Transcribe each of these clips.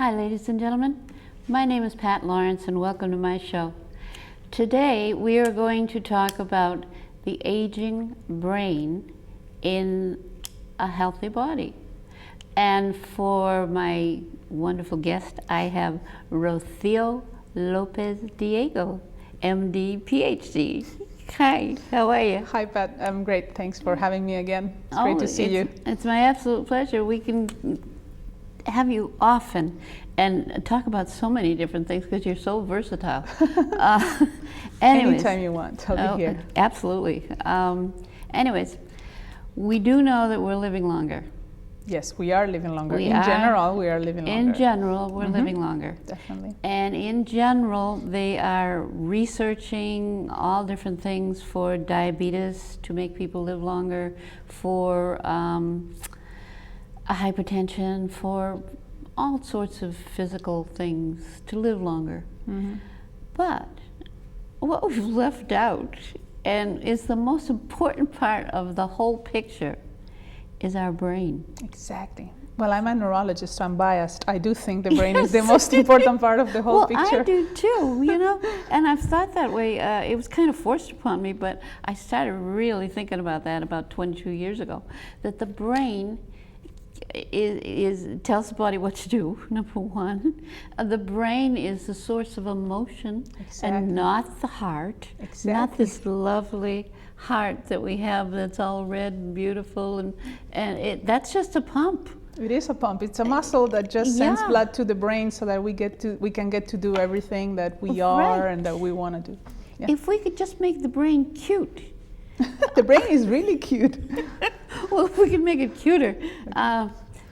Hi, ladies and gentlemen. My name is Pat Lawrence, and welcome to my show. Today, we are going to talk about the aging brain in a healthy body. And for my wonderful guest, I have Rocio Lopez-Diego, MD, PhD. Hi, how are you? Hi, Pat. I'm great. Thanks for having me again. It's great to see you. It's my absolute pleasure. We can have you often and talk about so many different things because you're so versatile. Anytime you want, I'll be here. Absolutely. Anyways, we do know that we're living longer. Yes, we are living longer. In general, we are living longer. In general, we're living longer. Definitely. And in general, they are researching all different things for diabetes to make people live longer, for hypertension, for all sorts of physical things to live longer. But what we've left out, and is the most important part of the whole picture, is our brain. Exactly. Well, I'm a neurologist, so I'm biased. I do think the brain is the most important part of the whole picture. Well, I do too, you know, and I've thought that way. It was kind of forced upon me, but I started really thinking about that about 22 years ago, that the brain tells the body what to do, number one. The brain is the source of emotion, and not the heart. Not this lovely heart that we have that's all red and beautiful, and that's just a pump. It is a pump. It's a muscle that just sends blood to the brain so that we can get to do everything that we are and that we want to do. Yeah. If we could just make the brain cute. The brain is really cute. Well, if we could make it cuter.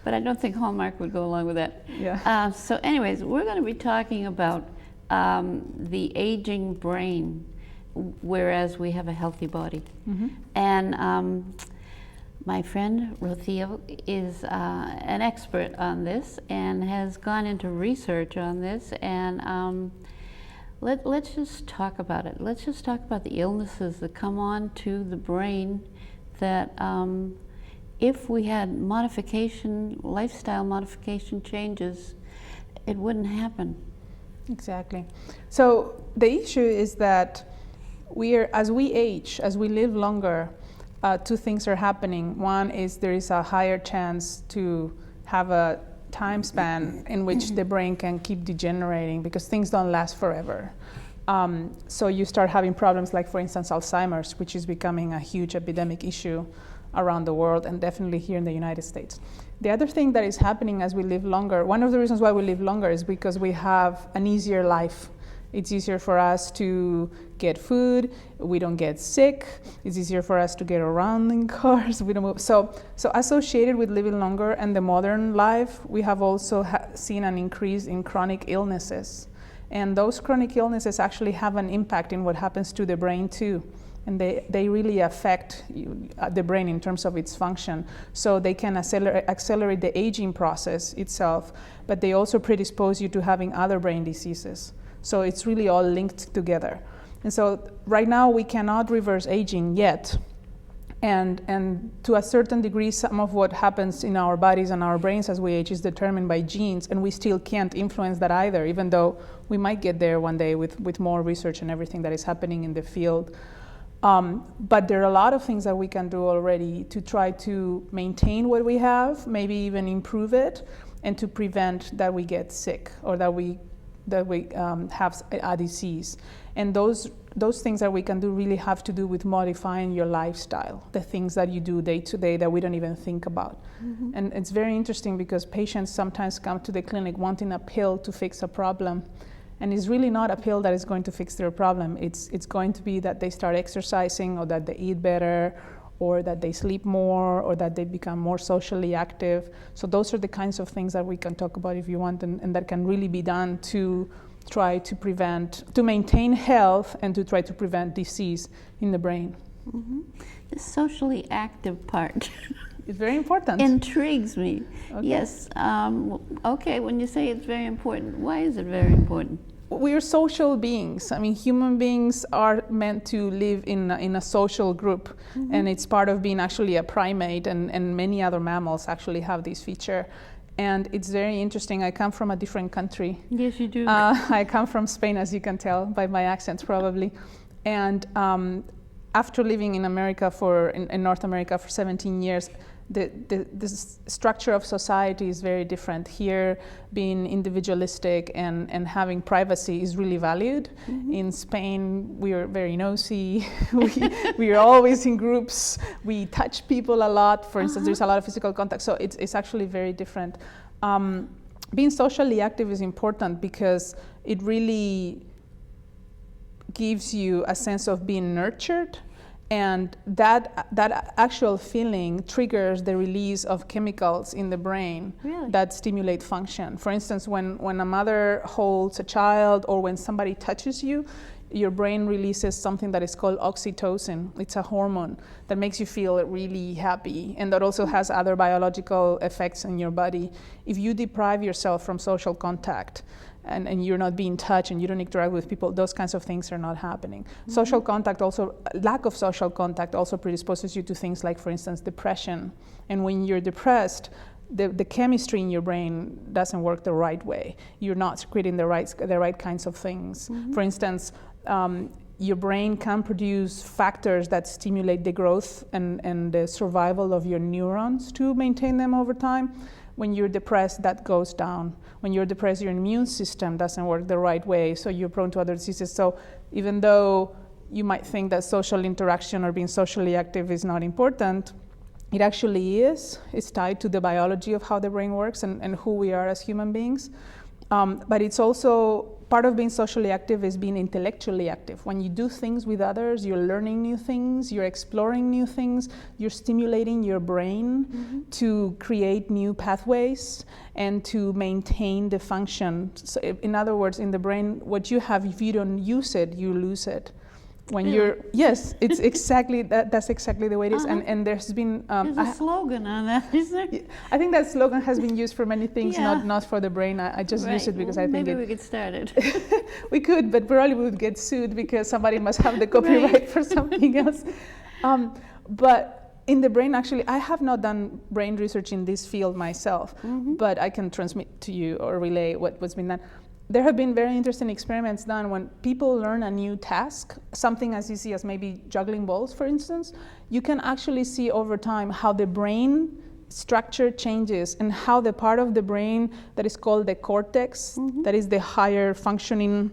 But I don't think Hallmark would go along with that. Yeah. So anyways, we're going to be talking about the aging brain, whereas we have a healthy body. And my friend Rocio is an expert on this and has gone into research on this. And let's just talk about it. Let's just talk about the illnesses that come on to the brain that if we had lifestyle modification changes, it wouldn't happen. Exactly. So the issue is that as we age, as we live longer, two things are happening. One is there is a higher chance to have a time span in which the brain can keep degenerating because things don't last forever. So you start having problems like, for instance, Alzheimer's, which is becoming a huge epidemic issue around the world and definitely here in the United States. The other thing that is happening as we live longer, one of the reasons why we live longer is because we have an easier life. It's easier for us to get food, we don't get sick, it's easier for us to get around in cars, we don't move. So associated with living longer and the modern life, we have also seen an increase in chronic illnesses. And those chronic illnesses actually have an impact in what happens to the brain too. And they really affect the brain in terms of its function. So they can accelerate the aging process itself, but they also predispose you to having other brain diseases. So it's really all linked together. And so right now we cannot reverse aging yet. And to a certain degree, some of what happens in our bodies and our brains as we age is determined by genes, and we still can't influence that either, even though we might get there one day with more research and everything that is happening in the field. But there are a lot of things that we can do already to try to maintain what we have, maybe even improve it, and to prevent that we get sick or that we have a disease. And those things that we can do really have to do with modifying your lifestyle, the things that you do day to day that we don't even think about. And it's very interesting because patients sometimes come to the clinic wanting a pill to fix a problem. And it's really not a pill that is going to fix their problem. It's going to be that they start exercising or that they eat better or that they sleep more or that they become more socially active. So those are the kinds of things that we can talk about if you want and that can really be done to try to maintain health and to try to prevent disease in the brain. The socially active part. It's very important. Intrigues me. Okay. Yes. Okay, when you say it's very important, why is it very important? We are social beings. I mean, human beings are meant to live in a social group, and it's part of being actually a primate, and many other mammals actually have this feature. And it's very interesting. I come from a different country. Yes, you do. I come from Spain, as you can tell by my accent, probably. And after living in America in North America for 17 years, the structure of society is very different. Here, being individualistic and having privacy is really valued. Mm-hmm. In Spain, we are very nosy. we are always in groups. We touch people a lot. For instance, there's a lot of physical contact. So it's actually very different. Being socially active is important because it really gives you a sense of being nurtured. And that actual feeling triggers the release of chemicals in the brain that stimulate function. For instance, when a mother holds a child or when somebody touches you, your brain releases something that is called oxytocin. It's a hormone that makes you feel really happy, and that also has other biological effects in your body. If you deprive yourself from social contact, and you're not being touched and you don't interact with people, those kinds of things are not happening. Mm-hmm. Social contact also, lack of social contact also predisposes you to things like, for instance, depression. And when you're depressed, the chemistry in your brain doesn't work the right way. You're not secreting the right kinds of things. Mm-hmm. For instance, your brain can produce factors that stimulate the growth and the survival of your neurons to maintain them over time. When you're depressed, that goes down. When you're depressed, your immune system doesn't work the right way, so you're prone to other diseases. So even though you might think that social interaction or being socially active is not important, it actually is. It's tied to the biology of how the brain works and who we are as human beings. But it's also part of being socially active is being intellectually active. When you do things with others, you're learning new things, you're exploring new things, you're stimulating your brain to create new pathways and to maintain the function. So in other words, in the brain, what you have, if you don't use it, you lose it. When you're, yes, it's exactly, that's exactly the way it is. And there's been... there's a slogan on that, isn't there? I think that slogan has been used for many things, not for the brain. I just use it because I think maybe we could start it. We could, but probably we would get sued because somebody must have the copyright for something else. But in the brain, actually, I have not done brain research in this field myself, but I can transmit to you or relay what's been done. There have been very interesting experiments done when people learn a new task, something as easy as maybe juggling balls, for instance. You can actually see over time how the brain structure changes and how the part of the brain that is called the cortex, that is the higher functioning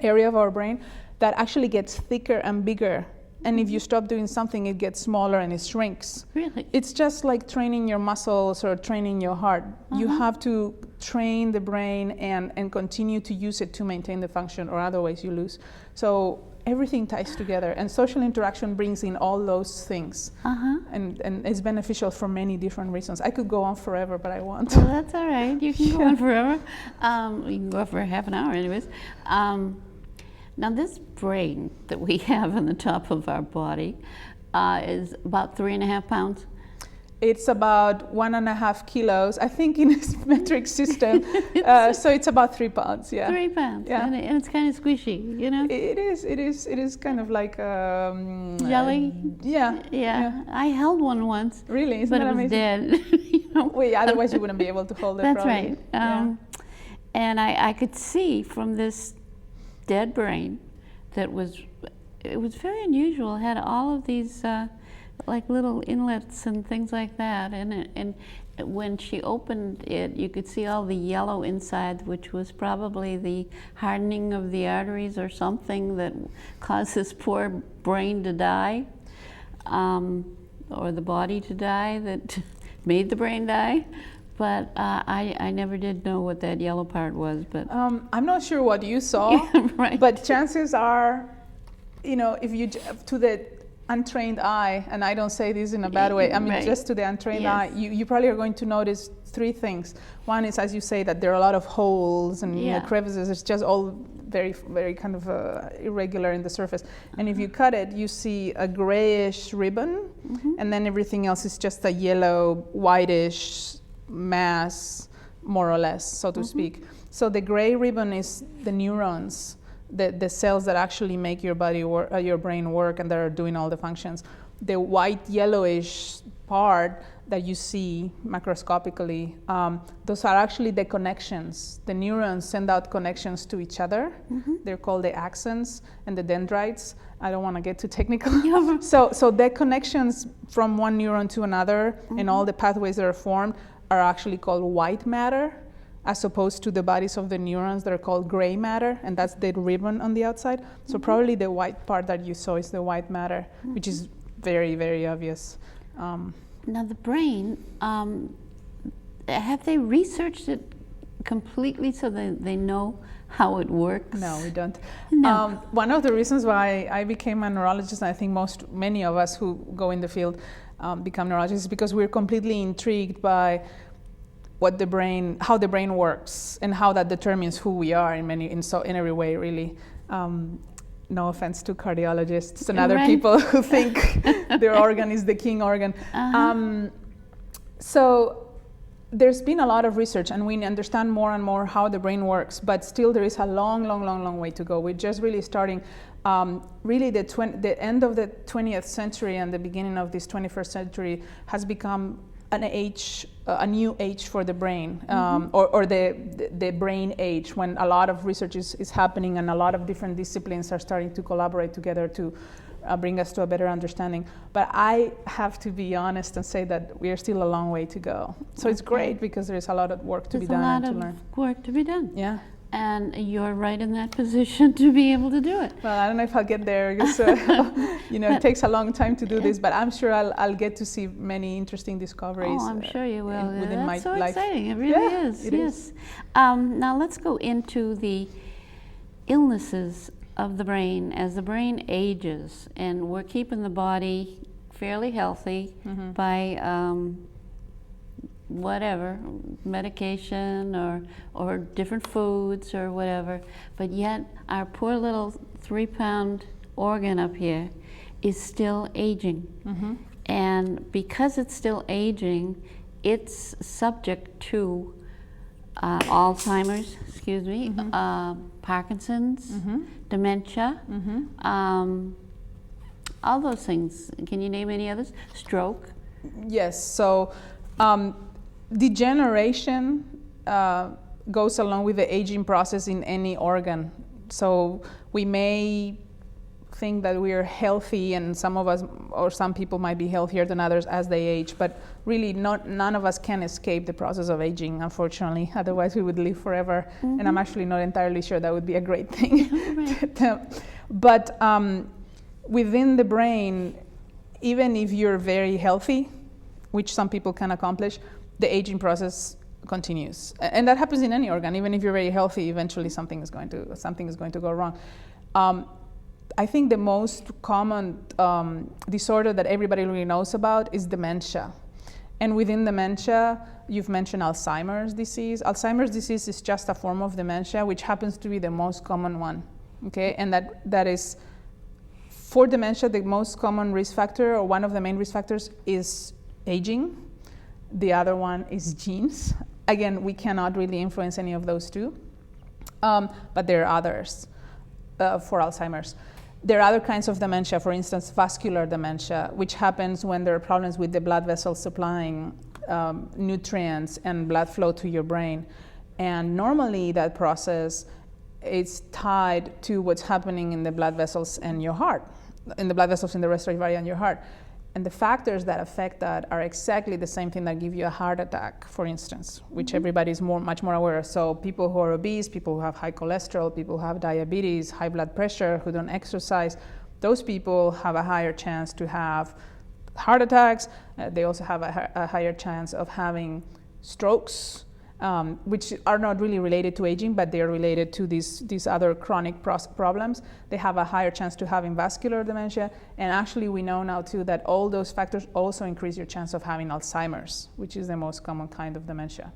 area of our brain, that actually gets thicker and bigger. And if you stop doing something, it gets smaller and it shrinks. Really? It's just like training your muscles or training your heart. You have to train the brain and continue to use it to maintain the function, or otherwise you lose. So everything ties together, and social interaction brings in all those things. And it's beneficial for many different reasons. I could go on forever, but I won't. Well, that's all right. You can go on forever. You can go on for half an hour anyways. Now, this brain that we have on the top of our body is about 3.5 pounds. It's about 1.5 kilos, I think, in its metric system. So it's about 3 pounds. Yeah. 3 pounds. Yeah. And it's kind of squishy, you know. It is kind of like jelly. Yeah. I held one once. Really? Isn't but that it was amazing? Dead. You know? Well, yeah, otherwise you wouldn't be able to hold it. That's probably. right. And I could see from this dead brain that it was very unusual. It had all of these like little inlets and things like that in it. And when she opened it, you could see all the yellow inside, which was probably the hardening of the arteries or something that caused this poor brain to die, or the body to die that made the brain die. But I never did know what that yellow part was. But I'm not sure what you saw, right. But chances are, you know, if you to the untrained eye, and I don't say this in a bad way, I mean just to the untrained eye, you probably are going to notice 3 things. One is, as you say, that there are a lot of holes and crevices. It's just all very, very kind of irregular in the surface. And if you cut it, you see a grayish ribbon, and then everything else is just a yellow, whitish mass, more or less, so to speak. So the gray ribbon is the neurons, the cells that actually make your body your brain work and that are doing all the functions. The white yellowish part, that you see macroscopically, those are actually the connections. The neurons send out connections to each other. They're called the axons and the dendrites. I don't want to get too technical. So the connections from one neuron to another and all the pathways that are formed are actually called white matter, as opposed to the bodies of the neurons that are called gray matter, and that's the ribbon on the outside. So probably the white part that you saw is the white matter, which is very, very obvious. Now the brain, have they researched it completely so that they know how it works? No, we don't. No. One of the reasons why I became a neurologist, and I think many of us who go in the field become neurologists, is because we're completely intrigued by what the brain, how the brain works, and how that determines who we are in every way, really. No offense to cardiologists and other people who think their organ is the king organ. So there's been a lot of research, and we understand more and more how the brain works, but still there is a long way to go. We're just really starting. Really, the end of the 20th century and the beginning of this 21st century has become a new age for the brain, or the brain age, when a lot of research is happening and a lot of different disciplines are starting to collaborate together to bring us to a better understanding. But I have to be honest and say that we are still a long way to go. So it's great because there's a lot of work to be done and to learn. There's a lot of work to be done. Yeah. And you're right in that position to be able to do it. Well, I don't know if I'll get there because it takes a long time to do this, but I'm sure I'll get to see many interesting discoveries. Oh, I'm sure you will. Within That's my so life. exciting. It really is. It is. Now let's go into the illnesses of the brain as the brain ages, and we're keeping the body fairly healthy by whatever, medication or different foods or whatever, but yet our poor little 3-pound organ up here is still aging. And because it's still aging, it's subject to Alzheimer's, Parkinson's, dementia, all those things. Can you name any others? Stroke? Yes, so degeneration goes along with the aging process in any organ. So we may think that we are healthy, and some of us or some people might be healthier than others as they age, but really none of us can escape the process of aging, unfortunately. Otherwise we would live forever, and I'm actually not entirely sure that would be a great thing. But within the brain, even if you're very healthy, which some people can accomplish, the aging process continues, and that happens in any organ. Even if you're very healthy, eventually something is going to go wrong. I think the most common disorder that everybody really knows about is dementia, and within dementia, you've mentioned Alzheimer's disease. Alzheimer's disease is just a form of dementia, which happens to be the most common one. Okay, and that is for dementia, the most common risk factor, or one of the main risk factors, is aging. The other one is genes. Again, we cannot really influence any of those two, but there are others for Alzheimer's. There are other kinds of dementia, for instance, vascular dementia, which happens when there are problems with the blood vessels supplying nutrients and blood flow to your brain. And normally that process is tied to what's happening in the blood vessels and your heart, in the blood vessels in the respiratory area and your heart. And the factors that affect that are exactly the same thing that give you a heart attack, for instance, which everybody is much more aware of. So people who are obese, people who have high cholesterol, people who have diabetes, high blood pressure, who don't exercise, those people have a higher chance to have heart attacks. They also have a higher chance of having strokes, which are not really related to aging, but they are related to these other chronic problems. They have a higher chance to having vascular dementia, and actually we know now too that all those factors also increase your chance of having Alzheimer's, which is the most common kind of dementia.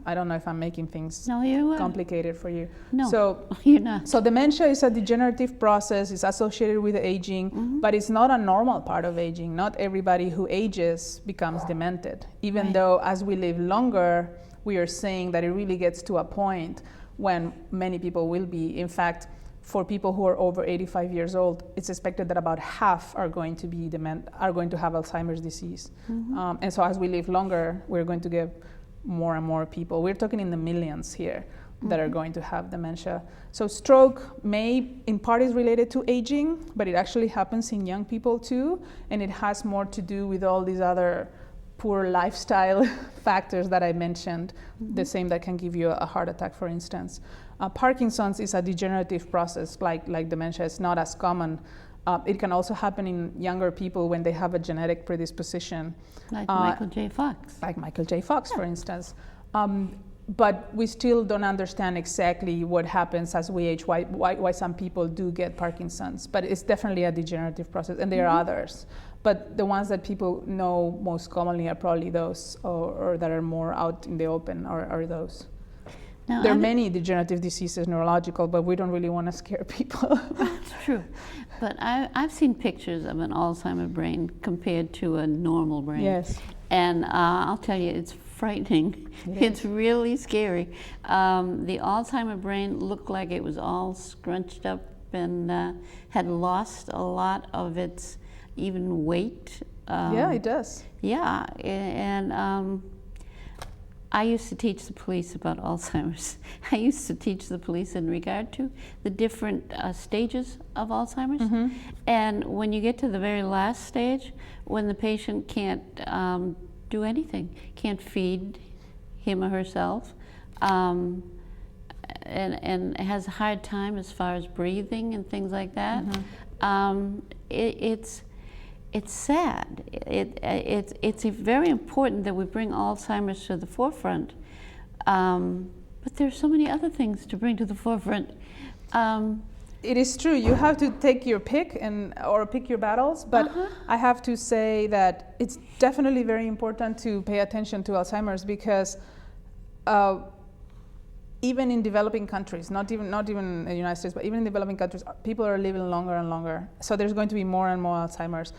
I don't know if I'm making things complicated for you. No, so, you're not. So dementia is a degenerative process. It's associated with aging, but it's not a normal part of aging. Not everybody who ages becomes demented, even though as we live longer, we are saying that it really gets to a point when many people will be. In fact, for people who are over 85 years old, it's expected that about half are going to have Alzheimer's disease. And so as we live longer, we're going to get more and more people. We're talking in the millions here that are going to have dementia. So stroke in part is related to aging, but it actually happens in young people too, and it has more to do with all these other poor lifestyle factors that I mentioned, the same that can give you a heart attack, for instance. Parkinson's is a degenerative process like dementia. It's not as common. It can also happen in younger people when they have a genetic predisposition. Like Michael J. Fox. Like Michael J. Fox, for instance. But we still don't understand exactly what happens as we age, why some people do get Parkinson's. But it's definitely a degenerative process, and there are others. But the ones that people know most commonly are probably those, or that are more out in the open, are those. Now, there are many degenerative diseases, neurological, but we don't really want to scare people. That's true. But I've seen pictures of an Alzheimer's brain compared to a normal brain. Yes. And I'll tell you, it's frightening. It's really scary. The Alzheimer's brain looked like it was all scrunched up and had lost a lot of its even weight. Yeah, it does. Yeah, and I used to teach the police about Alzheimer's. I used to teach the police in regard to the different stages of Alzheimer's. And when you get to the very last stage, when the patient can't do anything, can't feed him or herself, and has a hard time as far as breathing and things like that, it's sad. It's very important that we bring Alzheimer's to the forefront, but there's so many other things to bring to the forefront. It is true. You have to take your pick or pick your battles, but I have to say that it's definitely very important to pay attention to Alzheimer's because even in developing countries, not even in the United States, but even in developing countries, people are living longer and longer. So there's going to be more and more Alzheimer's.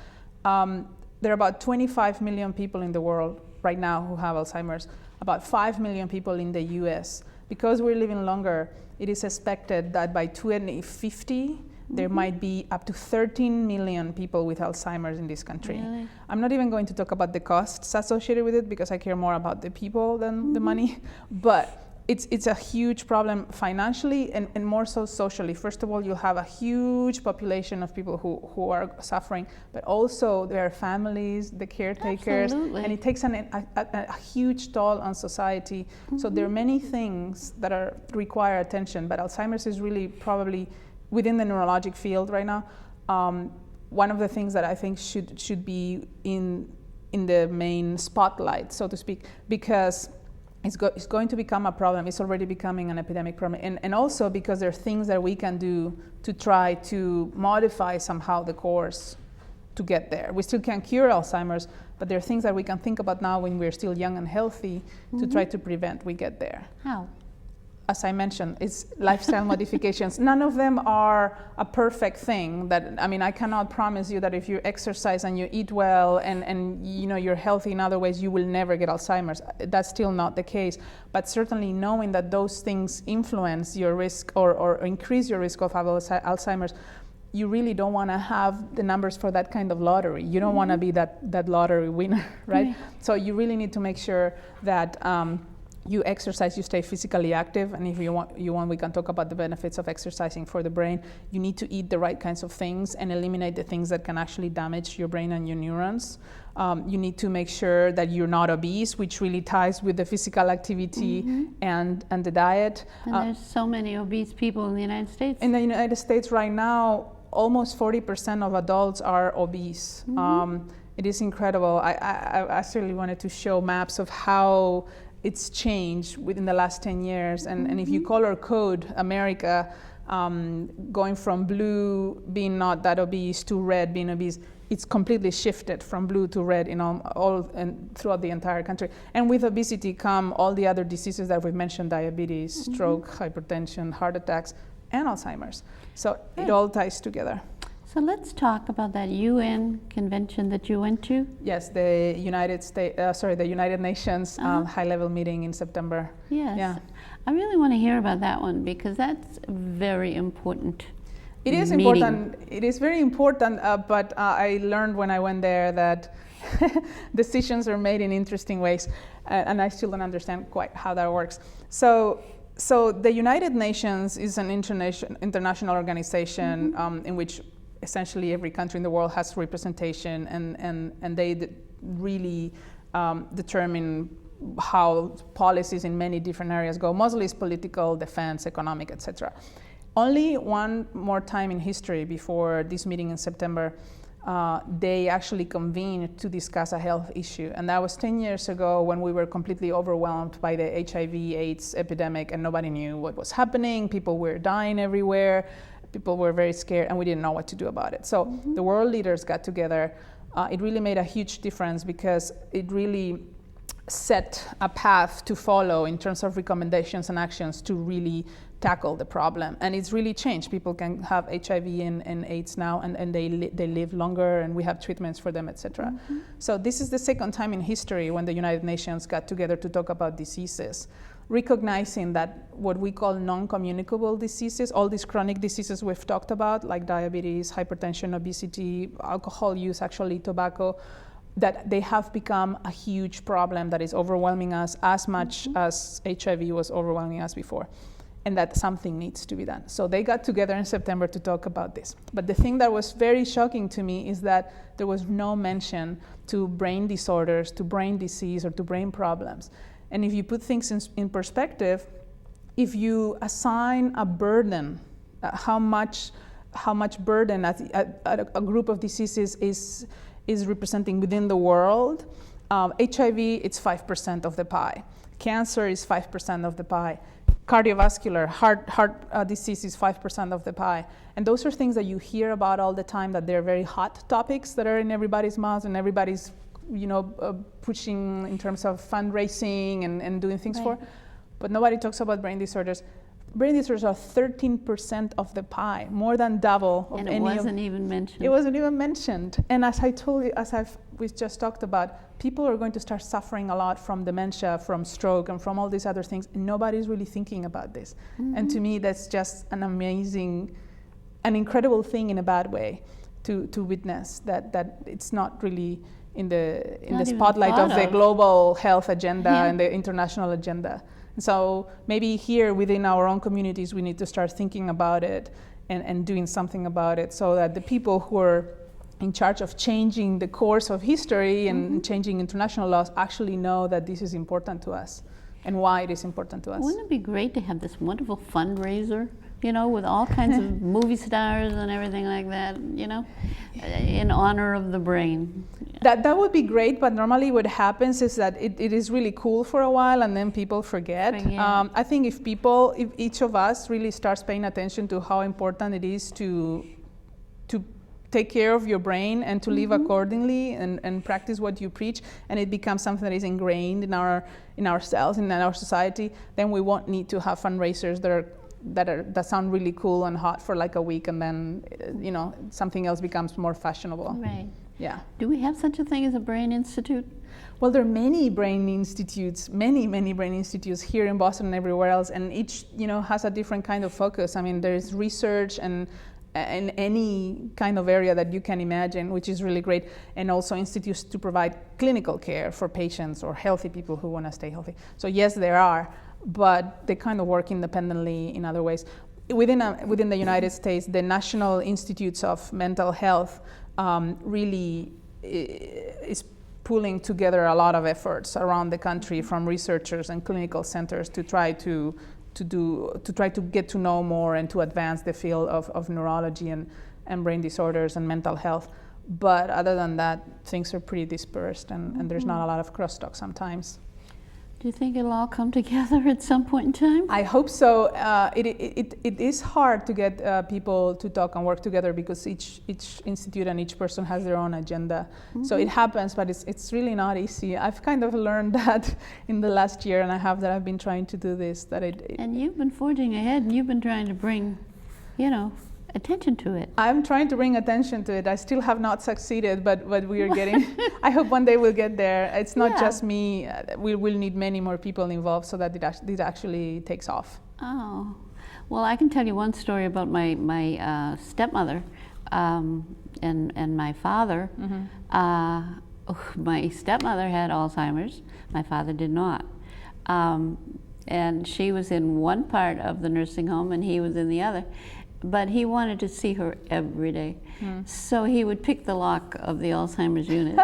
There are about 25 million people in the world right now who have Alzheimer's, about 5 million people in the US. Because we're living longer, it is expected that by 2050, there might be up to 13 million people with Alzheimer's in this country. Really? I'm not even going to talk about the costs associated with it because I care more about the people than the money, but it's a huge problem financially and more so socially. First of all, you'll have a huge population of people who are suffering, but also there are families, the caretakers, and it takes a huge toll on society. So there are many things that require attention, but Alzheimer's is really probably within the neurologic field right now. One of the things that I think should be in the main spotlight, so to speak, because it's going to become a problem. It's already becoming an epidemic problem. And also because there are things that we can do to try to modify somehow the course to get there. We still can't cure Alzheimer's, but there are things that we can think about now when we're still young and healthy to try to prevent we get there. How? As I mentioned, it's lifestyle modifications. None of them are a perfect thing. I cannot promise you that if you exercise and you eat well and you're healthy in other ways, you will never get Alzheimer's. That's still not the case. But certainly knowing that those things influence your risk or increase your risk of Alzheimer's, you really don't want to have the numbers for that kind of lottery. You don't want to be that lottery winner, right? So you really need to make sure that you exercise, you stay physically active, and if you want, we can talk about the benefits of exercising for the brain. You need to eat the right kinds of things and eliminate the things that can actually damage your brain and your neurons. You need to make sure that you're not obese, which really ties with the physical activity and the diet. And there's so many obese people in the United States. In the United States right now, almost 40% of adults are obese. It is incredible. I actually wanted to show maps of how it's changed within the last 10 years. And if you color code America, going from blue being not that obese to red being obese, it's completely shifted from blue to red in all and throughout the entire country. And with obesity come all the other diseases that we've mentioned: diabetes, stroke, hypertension, heart attacks, and Alzheimer's. So it all ties together. So let's talk about that UN convention that you went to. Yes, the United Nations high-level meeting in September. Yes. Yeah. I really want to hear about that one because that's very important. It is meeting. important. It is very important, but I learned when I went there that decisions are made in interesting ways, and I still don't understand quite how that works. So the United Nations is an international organization in which essentially every country in the world has representation, and they really determine how policies in many different areas go. Mostly it's political, defense, economic, etc. Only one more time in history before this meeting in September, they actually convened to discuss a health issue. And that was 10 years ago when we were completely overwhelmed by the HIV/AIDS epidemic and nobody knew what was happening. People were dying everywhere. People were very scared and we didn't know what to do about it. So the world leaders got together. It really made a huge difference because it really set a path to follow in terms of recommendations and actions to really tackle the problem. And it's really changed. People can have HIV and AIDS now, and they live longer, and we have treatments for them, etc. So this is the second time in history when the United Nations got together to talk about diseases, recognizing that what we call non-communicable diseases, all these chronic diseases we've talked about, like diabetes, hypertension, obesity, alcohol use, actually tobacco, that they have become a huge problem that is overwhelming us as much as HIV was overwhelming us before, and that something needs to be done. So they got together in September to talk about this. But the thing that was very shocking to me is that there was no mention to brain disorders, to brain disease, or to brain problems. And if you put things in perspective, if you assign a burden, how much burden a group of diseases is representing within the world, HIV, it's 5% of the pie. Cancer is 5% of the pie. Cardiovascular, heart disease is 5% of the pie. And those are things that you hear about all the time, that they're very hot topics that are in everybody's mouths and everybody's pushing in terms of fundraising and doing things for. But nobody talks about brain disorders. Brain disorders are 13% of the pie, more than double of any. And it wasn't even mentioned. It wasn't even mentioned. And as I told you, we just talked about, people are going to start suffering a lot from dementia, from stroke, and from all these other things. And nobody's really thinking about this. And to me, that's just an incredible thing in a bad way to witness that it's not really in the spotlight of the global health agenda and the international agenda. So maybe here within our own communities, we need to start thinking about it and doing something about it, so that the people who are in charge of changing the course of history and changing international laws actually know that this is important to us and why it is important to us. Wouldn't it be great to have this wonderful fundraiser, with all kinds of movie stars and everything like that, in honor of the brain? That would be great, but normally what happens is that it is really cool for a while and then people forget. I think if each of us really starts paying attention to how important it is to take care of your brain and to live accordingly and practice what you preach, and it becomes something that is ingrained in our cells, in our society, then we won't need to have fundraisers that sound really cool and hot for like a week, and then something else becomes more fashionable. Right. Yeah. Do we have such a thing as a brain institute? Well, there are many brain institutes, many brain institutes here in Boston and everywhere else, and each has a different kind of focus. I mean, there's research and in any kind of area that you can imagine, which is really great, and also institutes to provide clinical care for patients or healthy people who want to stay healthy. So yes, there are, but they kind of work independently in other ways. Within the United States, the National Institutes of Mental Health really is pulling together a lot of efforts around the country from researchers and clinical centers to try to get to know more and to advance the field of neurology and brain disorders and mental health. But other than that, things are pretty dispersed, and there's not a lot of crosstalk sometimes. Do you think it'll all come together at some point in time? I hope so. It is hard to get people to talk and work together because each institute and each person has their own agenda. So it happens, but it's really not easy. I've kind of learned that in the last year and a half that I've been trying to do this. And you've been forging ahead, and you've been trying to bring, attention to it. I'm trying to bring attention to it. I still have not succeeded, but we are getting. I hope one day we'll get there. It's not just me. We will need many more people involved so that it actually takes off. Oh, Well, I can tell you one story about my stepmother and my father. My stepmother had Alzheimer's. My father did not. And she was in one part of the nursing home and he was in the other. But he wanted to see her every day. So he would pick the lock of the Alzheimer's unit.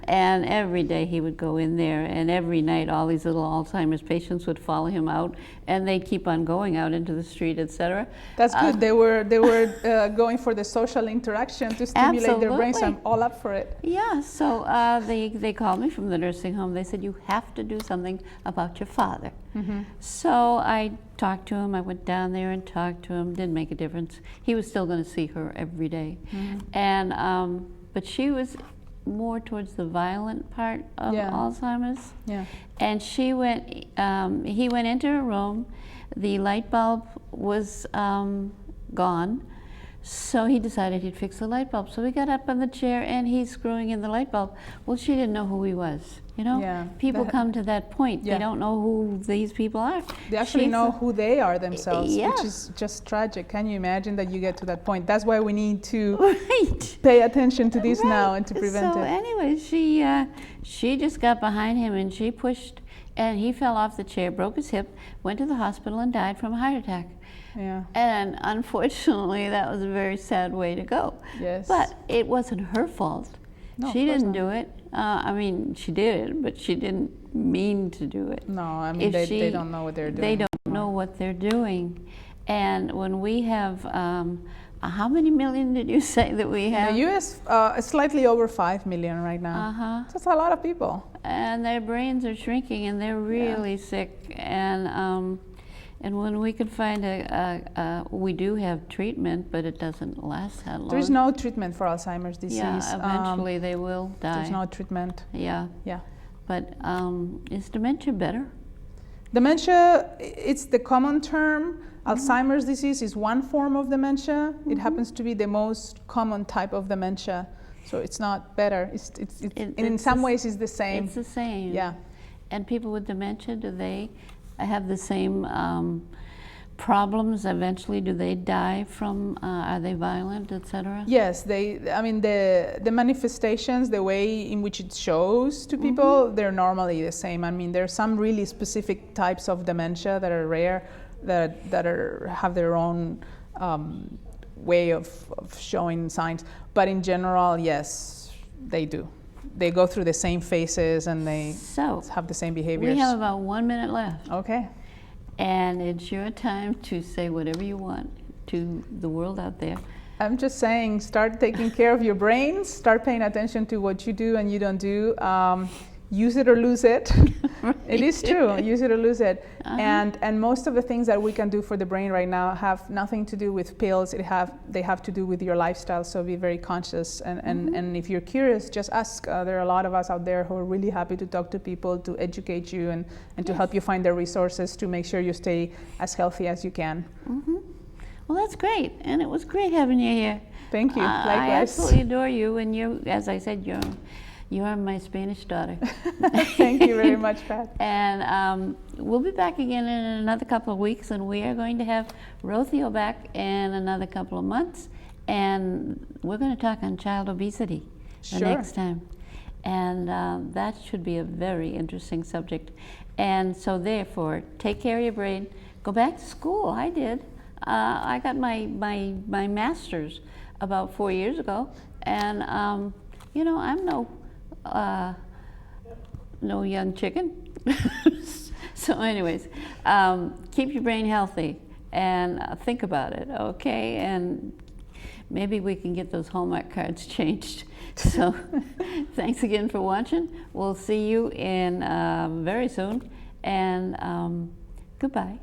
And every day he would go in there, and every night all these little Alzheimer's patients would follow him out, and they'd keep on going out into the street, etc. That's good. They were going for the social interaction to stimulate their brains. I'm all up for it. Yeah. So they called me from the nursing home. They said, you have to do something about your father. So I talked to him. I went down there and talked to him. Didn't make a difference. He was still going to see her every day. And but she was more towards the violent part of Alzheimer's. And she went. He went into her room. The light bulb was gone. So he decided he'd fix the light bulb. So we got up on the chair and he's screwing in the light bulb. Well, she didn't know who he was. You know, people come to that point. They don't know who these people are. They actually know who they are themselves, which is just tragic. Can you imagine that you get to that point? That's why we need to pay attention to this now and to prevent it. So anyway, she just got behind him and she pushed, and he fell off the chair, broke his hip, went to the hospital and died from a heart attack. And unfortunately, that was a very sad way to go. But it wasn't her fault. No, she didn't do it. I mean, she did it, but she didn't mean to do it. No, I mean, they don't know what they're doing. They don't know what they're doing. And when we have, how many million did you say that we have? In the U.S., slightly over 5 million right now. That's a lot of people. And their brains are shrinking, and they're really sick. And when we could find we do have treatment, but it doesn't last that long. There's no treatment for Alzheimer's disease. Yeah, eventually they will die. There's no treatment. Yeah. But is dementia better? Dementia, it's the common term. Alzheimer's disease is one form of dementia. It happens to be the most common type of dementia. So it's not better. In some ways, it's the same. It's the same. Yeah. And people with dementia, do they have the same problems eventually? Do they die from, are they violent, etc.? Yes, I mean, the manifestations, the way in which it shows to people, they're normally the same. I mean, there are some really specific types of dementia that are rare, that have their own way of showing signs. But in general, yes, they do. They go through the same phases and they have the same behaviors. We have about 1 minute left. Okay. And it's your time to say whatever you want to the world out there. I'm just saying, start taking care of your brains, start paying attention to what you do and you don't do. Use it or lose it. It is true, use it or lose it. And most of the things that we can do for the brain right now have nothing to do with pills. They have to do with your lifestyle, so be very conscious. And if you're curious, just ask. There are a lot of us out there who are really happy to talk to people, to educate you and to help you find the resources to make sure you stay as healthy as you can. Well, that's great. And it was great having you here. Thank you. Likewise. I absolutely adore you. And you, as I said, you are my Spanish daughter. Thank you very much, Pat. And we'll be back again in another couple of weeks, and we are going to have Rocio back in another couple of months, and we're going to talk on child obesity the next time. And that should be a very interesting subject. And so therefore, take care of your brain. Go back to school. I did. I got my master's about 4 years ago, and you know, I'm no young chicken. So anyways, keep your brain healthy and think about it, okay? And maybe we can get those Hallmark cards changed. So thanks again for watching. We'll see you in very soon, and goodbye.